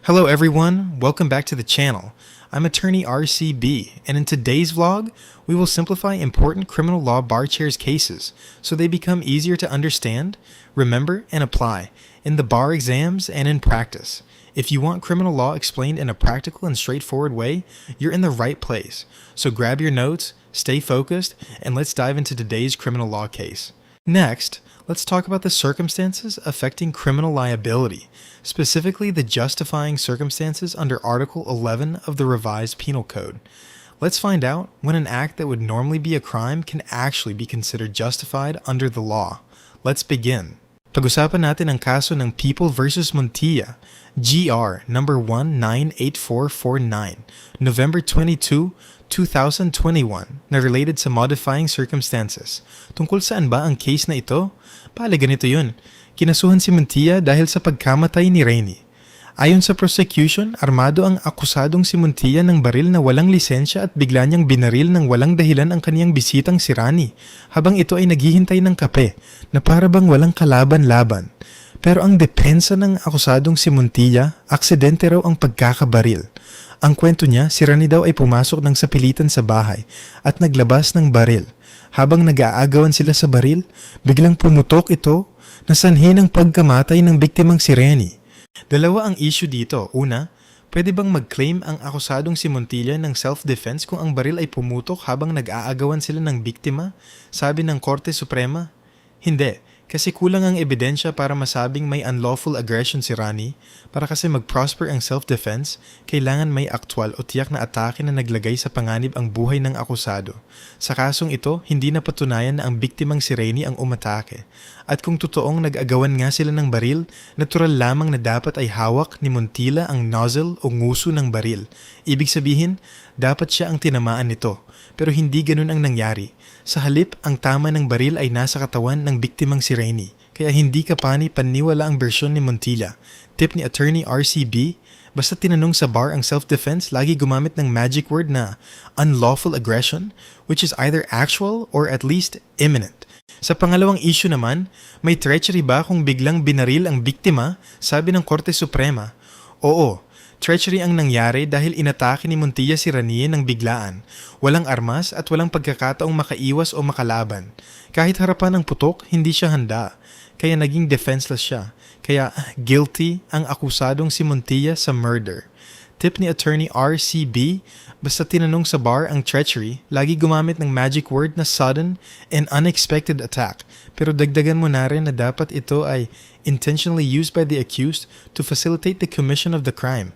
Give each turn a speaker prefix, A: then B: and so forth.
A: Hello everyone, welcome back to the channel. I'm attorney RCB, and in today's vlog, we will simplify important criminal law bar chairs cases so they become easier to understand, remember, and apply in the bar exams and in practice. If you want criminal law explained in a practical and straightforward way, you're in the right place. So grab your notes, stay focused, and let's dive into today's criminal law case. Next, let's talk about the circumstances affecting criminal liability, specifically the justifying circumstances under Article 11 of the Revised Penal Code. Let's find out when an act that would normally be a crime can actually be considered justified under the law. Let's begin. Pag-usapan natin ang kaso ng People v. Montilla, GR number 198449, November 22, 2021, na related sa modifying circumstances. Tungkol saan ba ang case na ito? Bale, ganito yun. Kinasuhan si Montilla dahil sa pagkamatay ni Rainy. Ayon sa prosecution, armado ang akusadong si Montilla ng baril na walang lisensya at bigla niyang binaril ng walang dahilan ang kaniyang bisitang si Rani habang ito ay naghihintay ng kape na para bang walang kalaban-laban. Pero ang depensa ng akusadong si Montilla, aksidente raw ang pagkakabaril. Ang kwento niya, si Rani daw ay pumasok ng sapilitan sa bahay at naglabas ng baril. Habang nag-aagawan sila sa baril, biglang pumutok ito na sanhi ng pagkamatay ng biktimang si Rani. Dalawa ang issue dito. Una, pwede bang mag-claim ang akusadong si Montilla ng self-defense kung ang baril ay pumutok habang nag-aagawan sila ng biktima? Sabi ng Korte Suprema, hindi. Kasi kulang ang ebidensya para masabing may unlawful aggression si Rani. Para kasi mag-prosper ang self-defense, kailangan may aktwal o tiyak na atake na naglagay sa panganib ang buhay ng akusado. Sa kasong ito, hindi napatunayan na ang biktimang si Rani ang umatake. At kung totoong nag-agawan nga sila ng baril, natural lamang na dapat ay hawak ni Montilla ang nozzle o nguso ng baril. Ibig sabihin, dapat siya ang tinamaan nito. Pero hindi ganun ang nangyari. Sa halip, ang tama ng baril ay nasa katawan ng biktimang si Rani. Kaya hindi ka paniwala ang bersyon ni Montilla. Tip ni attorney RCB, basta tinanong sa bar ang self-defense, lagi gumamit ng magic word na unlawful aggression, which is either actual or at least imminent. Sa pangalawang issue naman, may treachery ba kung biglang binaril ang biktima? Sabi ng Korte Suprema, oo. Treachery ang nangyari dahil inatake ni Montilla si Rani ng biglaan. Walang armas at walang pagkakataong makaiwas o makalaban. Kahit harapan ng putok, hindi siya handa. Kaya naging defenseless siya. Kaya guilty ang akusadong si Montilla sa murder. Tip ni attorney RCB, basta tinanong sa bar ang treachery, lagi gumamit ng magic word na sudden and unexpected attack. Pero dagdagan mo na rin na dapat ito ay intentionally used by the accused to facilitate the commission of the crime.